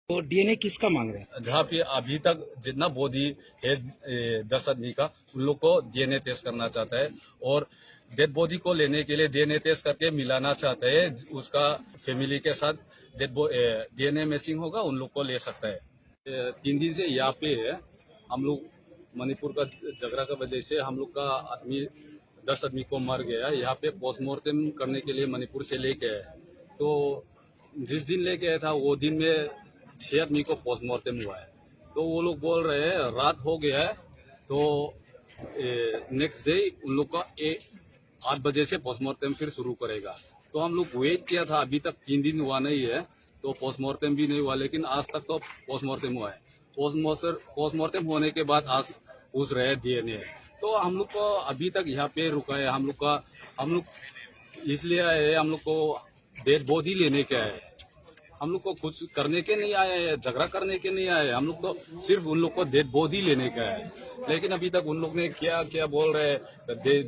तो डीएनए किसका मांग रहे हैं? जहाँ पे अभी तक जितना बॉडी है 10 आदमी का, उन लोग को डीएनए टेस्ट करना चाहता है और डेड बॉडी को लेने के लिए डीएनए टेस्ट करके मिलाना चाहते हैं। उसका फैमिली के साथ डीएनए मैचिंग होगा, उन लोग को ले सकता है। 3 दिन से यहाँ पे है। हम लोग मणिपुर का झगड़ा का वजह से हम लोग का आदमी 10 आदमी को मर गया। यहाँ पे पोस्टमार्टम करने के लिए मणिपुर से लेके आए। तो जिस दिन लेके आया था वो दिन में 6 आदमी को पोस्टमार्टम हुआ है। तो वो लोग बोल रहे हैं रात हो गया है, तो नेक्स्ट डे उन लोग का 8 बजे से पोस्टमार्टम फिर शुरू करेगा। तो हम लोग वेट किया था, अभी तक 3 दिन हुआ नहीं है, तो पोस्टमार्टम भी नहीं हुआ। लेकिन आज तक तो पोस्टमार्टम हुआ है। पोस्टमार्टम होने के बाद आज पूछ रहे हैं डीएनए। तो हम लोग को अभी तक यहाँ पे रुका है। हम लोग इसलिए आए हैं, हम लोग को डेड बॉडी लेने के आए। हम लोग को कुछ करने के नहीं आए हैं, झगड़ा करने के नहीं आए। हम लोग तो सिर्फ उन लोग को डेड बॉडी लेने का है। लेकिन अभी तक उन लोग ने क्या क्या बोल रहे हैं,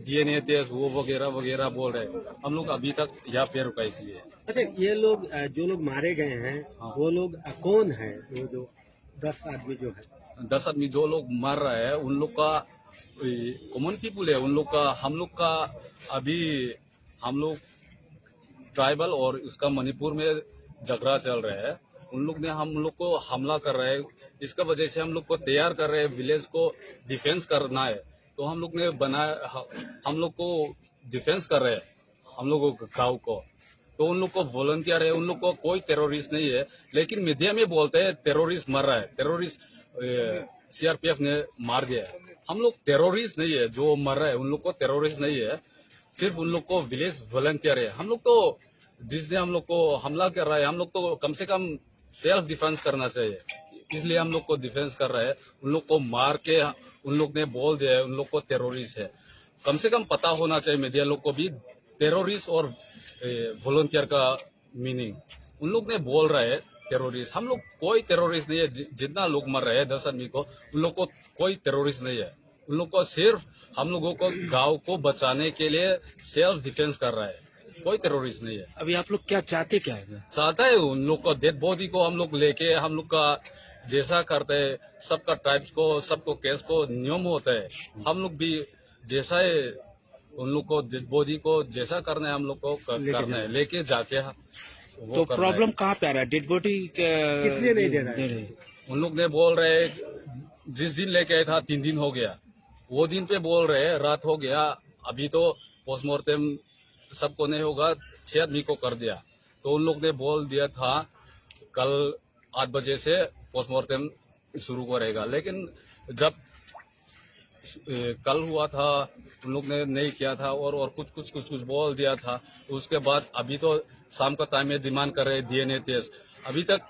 डीएनए टेस्ट वो वगैरह वगैरह बोल रहे हैं। हम लोग अभी तक यहाँ पे रुका इसलिए। अच्छा, ये लोग जो लोग मारे गए हैं, हाँ। वो लोग कौन है? वो जो 10 आदमी जो है, 10 आदमी जो लोग मर रहे हैं उन लोग का कॉमन पीपुल है। उन लोग का अभी हम लोग ट्राइबल और उसका मणिपुर में झगड़ा चल रहा है। उन लोग ने हम लोग को हमला कर रहे हैं। इसका वजह से हम लोग को तैयार कर रहे हैं, विलेज को डिफेंस करना है। तो हम लोग ने बनाया, हम लोग को डिफेंस कर रहे हैं, हम लोगों को गाँव को। तो उन लोग को वॉलंटियर है, उन लोग को कोई टेररिस्ट नहीं है। लेकिन मीडिया में बोलते हैं टेररिस्ट मर रहा है, टेररिस्ट सीआरपीएफ ने मार दिया है। हम लोग टेररिस्ट नहीं है, जो मर रहा है उन लोग को टेररिस्ट नहीं है। सिर्फ उन लोग को विलेज वॉलंटियर है। हम लोग तो जिसने हम लोग को हमला कर रहा है, हम लोग तो कम से कम सेल्फ डिफेंस करना चाहिए। इसलिए हम लोग को डिफेंस कर रहा है। उन लोग को मार के उन लोग ने बोल दिया है उन लोग को टेररिस्ट है। कम से कम पता होना चाहिए मीडिया लोग को भी टेररिस्ट और वॉलंटियर का मीनिंग। उन लोग ने बोल रहा है टेररिस्ट। हम लोग कोई टेररिस्ट नहीं है। जितना लोग मर रहे हैं 10 आदमी को, उन लोग को कोई टेररिस्ट नहीं है। उन लोग को सिर्फ हम लोगों को गांव को बचाने के लिए सेल्फ डिफेंस कर रहा है, कोई टेररिस्ट नहीं है। अभी आप लोग क्या चाहते क्या है? चाहता है उन लोग को डेड बॉडी को हम लोग लेके, हम लोग का जैसा करते हैं सबका ट्राइब्स को, सबको केस को नियम होता है। हम लोग भी जैसा है उन लोग को डेड बॉडी को जैसा करना है हम लोग को करना है, लेके जाके वो तो करना प्रॉब्लम है। कहाँ पे आ रहा है? डेड बॉडी किसलिए नहीं दे रहा है? उन लोग ने बोल रहे हैं जिस दिन लेके आया था 3 दिन हो गया, वो दिन पे बोल रहे हैं रात हो गया। अभी तो पोस्टमार्टम सबको नहीं होगा, 6 आदमी को कर दिया। तो उन लोग ने बोल दिया था कल 8 बजे से पोस्टमार्टम शुरू करेगा। लेकिन जब कल हुआ था उन लोग ने नहीं किया था और कुछ बोल दिया था। उसके बाद अभी तो शाम का टाइम में डिमांड कर रहे डीएनए टेस्ट। अभी तक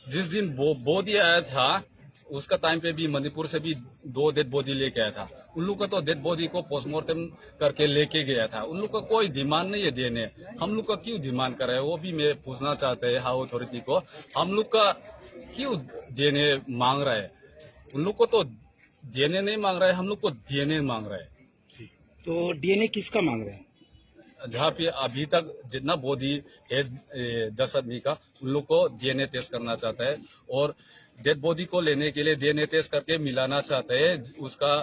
जिस दिन बॉडी आया था उसका टाइम पे भी मणिपुर से भी 2 डेड बॉडी लेके आया था। उन लोग का तो डेड बॉडी को पोस्टमार्टम करके लेके गया था। उन लोग का कोई डिमांड नहीं है डीएनए। हम लोग का क्यों डिमांड कर रहे हैं वो भी मैं पूछना चाहते हैं हाउ अथॉरिटी को। हम लोग का क्यों डीएनए मांग रहा है? उन लोग को तो डीएनए नहीं मांग रहा है, हम लोग को डीएनए मांग रहा है। तो डीएनए किसका मांग रहे हैं? जहाँ पे अभी तक जितना बॉडी है 10 आदमी का, उन लोग को डीएनए टेस्ट करना चाहता है और डेड बॉडी को लेने के लिए डीएनए टेस्ट करके मिलाना चाहते हैं। उसका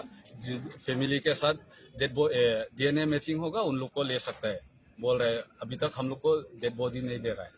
फैमिली के साथ डीएनए मैचिंग होगा, उन लोग को ले सकता है बोल रहे हैं। अभी तक हम लोग को डेड बॉडी नहीं दे रहा है।